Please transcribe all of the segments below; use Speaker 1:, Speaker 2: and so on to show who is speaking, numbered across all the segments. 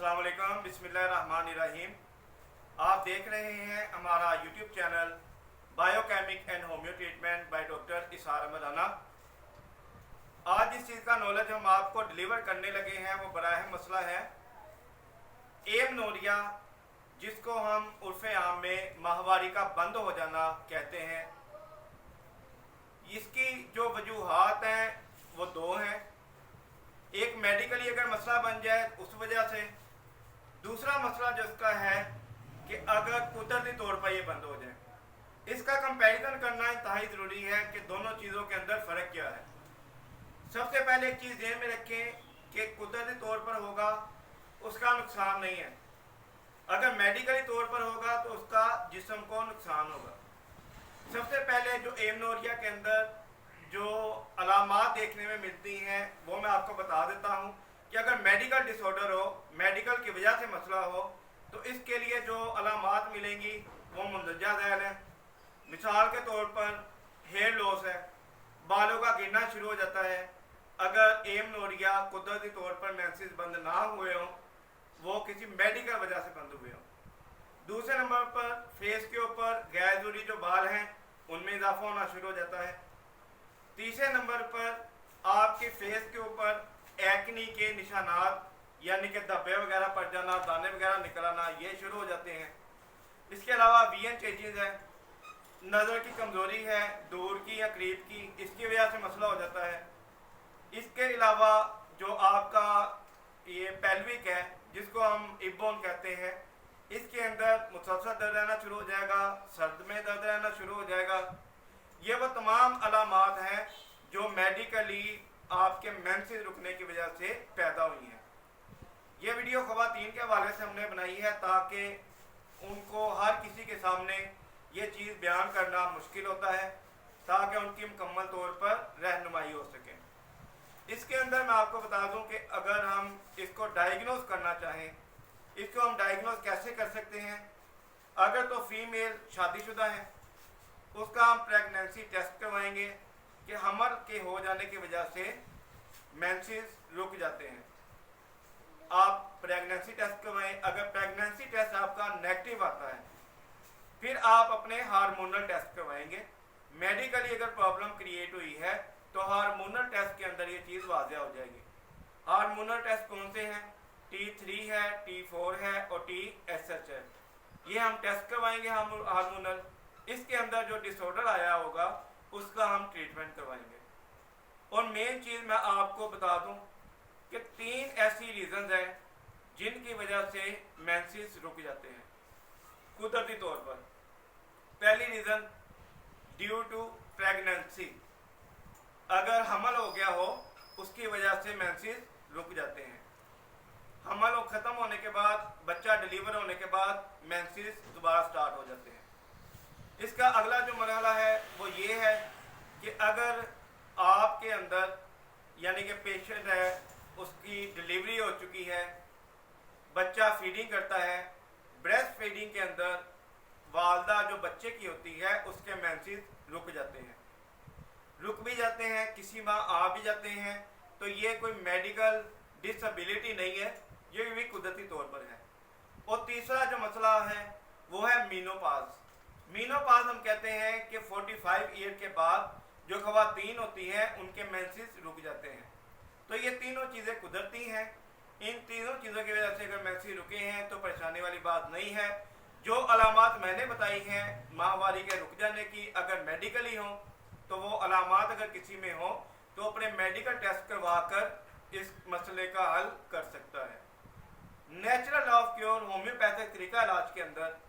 Speaker 1: अस्सलाम वालेकुम, बिस्मिल्लाहिर्रहमानिर्रहीम। आप देख रहे हैं हमारा YouTube channel biochemic and homoeo treatment by doctor Israr Ahmad Rana. आज जिस चीज़ का नॉलेज हम आपको डिलीवर करने लगे हैं वो बड़ा अहम मसला है एमनोरिया, जिसको हम उर्फ़े आम में माहवारी का बंद हो जाना कहते हैं। इसकी जो वजूहात हैं वो दो हैं। एक मेडिकली अगर मसला बन जाए उस वजह से, दूसरा मसला जिसका है कि अगर कुदरती तौर पर ये बंद हो जाए। इसका कंपैरिजन करना इंतहाई ज़रूरी है कि दोनों चीज़ों के अंदर फ़र्क क्या है। सबसे पहले एक चीज़ ध्यान में रखें कि कुदरती तौर पर होगा उसका नुकसान नहीं है, अगर मेडिकली तौर पर होगा तो उसका जिस्म को नुकसान होगा। सबसे पहले जो एमनोरिया के अंदर जो अलामात देखने में मिलती हैं वो मैं आपको बता देता हूँ कि अगर मेडिकल डिसऑर्डर हो, मेडिकल की वजह से मसला हो, तो इसके लिए जो अलामात मिलेंगी वो मुंदरजा झैल है। मिसाल के तौर पर हेयर लॉस है, बालों का गिरना शुरू हो जाता है। अगर एमनोरिया कुदरती तौर पर मेंसेस बंद ना हुए हों, वो किसी मेडिकल वजह से बंद हुए हों। दूसरे नंबर पर फेस के ऊपर गैर ज़रूरी जो बाल हैं उनमें इजाफा होना शुरू हो जाता है। तीसरे नंबर पर आपके फेस के ऊपर एक्नी के निशानात यानी कि धब्बे वगैरह पड़ जाना, दाने वगैरह निकल आना, ये शुरू हो जाते हैं। इसके अलावा विजन चेंजेस है, नज़र की कमज़ोरी है, दूर की या करीब की, इसकी वजह से मसला हो जाता है। इसके अलावा जो आपका ये पेल्विक है जिसको हम इबोन कहते हैं, इसके अंदर मुसलसल दर्द रहना शुरू हो जाएगा, सर्द में दर्द रहना शुरू हो जाएगा। ये वो तमाम अलामात हैं जो मेडिकली आपके मेंसेस रुकने की वजह से पैदा हुई हैं। ये वीडियो ख़वातीन के हवाले से हमने बनाई है ताकि उनको हर किसी के सामने ये चीज़ बयान करना मुश्किल होता है, ताकि उनकी मुकम्मल तौर पर रहनुमाई हो सके। इसके अंदर मैं आपको बता दूं कि अगर हम इसको डायग्नोज करना चाहें, इसको हम डायग्नोज कैसे कर सकते हैं। अगर तो फीमेल शादीशुदा है, उसका हम प्रेगनेंसी टेस्ट करवाएंगे कि हमल के हो जाने की वजह से मेंसेस रुक जाते हैं। आप प्रेगनेंसी टेस्ट करवाएं, अगर प्रेगनेंसी टेस्ट आपका नेगेटिव आता है फिर आप अपने हार्मोनल टेस्ट करवाएंगे। मेडिकली अगर प्रॉब्लम क्रिएट हुई है तो हार्मोनल टेस्ट के अंदर ये चीज़ वाज़ेह हो जाएगी। हार्मोनल टेस्ट कौन से हैं? T3 है, T4 है और TSH है। ये हम टेस्ट करवाएंगे हार्मोनल। इसके अंदर जो डिसऑर्डर आया होगा उसका हम ट्रीटमेंट करवाएंगे। और मेन चीज़ मैं आपको बता दूं कि 3 ऐसी रीज़न्स हैं जिनकी वजह से मेंसेस रुक जाते हैं कुदरती तौर पर। पहली रीज़न ड्यू टू प्रेगनेंसी, अगर हमल हो गया हो उसकी वजह से मेंसेस रुक जाते हैं। हमल ख़त्म होने के बाद, बच्चा डिलीवर होने के बाद मेंसेस दोबारा स्टार्ट हो जाते हैं। इसका अगला जो मरहला है वो ये है कि अगर आपके अंदर यानी कि पेशेंट है उसकी डिलीवरी हो चुकी है, बच्चा फीडिंग करता है, ब्रेस्ट फीडिंग के अंदर वालदा जो बच्चे की होती है उसके मेंसेस रुक जाते हैं। रुक भी जाते हैं, किसी माह आ भी जाते हैं, तो ये कोई मेडिकल डिसेबिलिटी नहीं है, ये भी कुदरती तौर पर है। और तीसरा जो मसला है वो है मीनोपाज। मीनोपाज हम कहते हैं कि 45 ईयर के बाद जो ख़वातीन होती हैं उनके मेंसेस रुक जाते हैं। तो ये तीनों चीज़ें कुदरती हैं। इन तीनों चीज़ों की वजह से अगर मेंसेस रुके हैं तो परेशानी वाली बात नहीं है। जो अलामात मैंने बताई हैं माहवारी के रुक जाने की, अगर मेडिकली हों तो वो अलामात अगर किसी में हो तो अपने मेडिकल टेस्ट करवा कर इस मसले का हल कर सकता है। नेचुरल ऑफ क्योर होम्योपैथिक तरीका इलाज के अंदर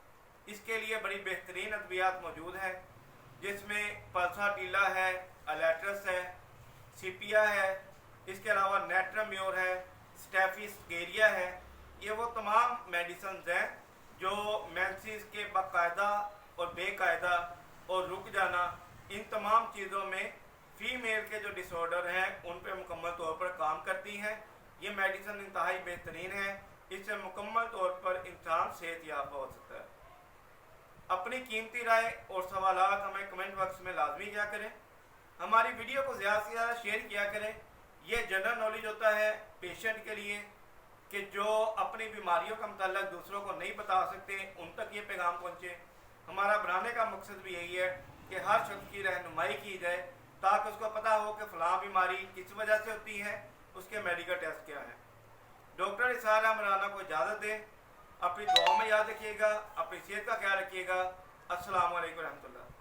Speaker 1: इसके लिए बड़ी बेहतरीन अद्वियात मौजूद हैं, जिसमें पल्साटीला है, अलेट्रस है, सीपिया है, इसके अलावा नेट्राम्योर है, स्टेफिस्केरिया है। ये वो तमाम मेडिसिन हैं जो मेंसेस के बाकायदा और बेकायदा और रुक जाना, इन तमाम चीज़ों में फीमेल के जो डिसऑर्डर हैं उन पर मुकम्मल तौर पर काम करती हैं। ये मेडिसिन इंतहाई बेहतरीन है, इससे मुकम्मल तौर पर इंसान सेहतयाब हो सकता है। अपनी कीमती राय और सवालात हमें कमेंट बॉक्स में लाजमी किया करें। हमारी वीडियो को ज़्यादा से ज़्यादा शेयर किया करें। यह जनरल नॉलेज होता है पेशेंट के लिए कि जो अपनी बीमारियों का मतलब दूसरों को नहीं बता सकते उन तक ये पैगाम पहुँचे। हमारा बनाने का मकसद भी यही है कि हर शख्स की रहनुमाई की जाए ताकि उसको पता हो कि फ़लाँ बीमारी किस वजह से होती है, उसके मेडिकल टेस्ट क्या है। डॉक्टर निसार अहमद राना को इजाज़त दें। अपनी दुआ में याद रखिएगा, अपनी सेहत का ख्याल रखिएगा। अस्सलाम वालेकुम रहमतुल्लाह।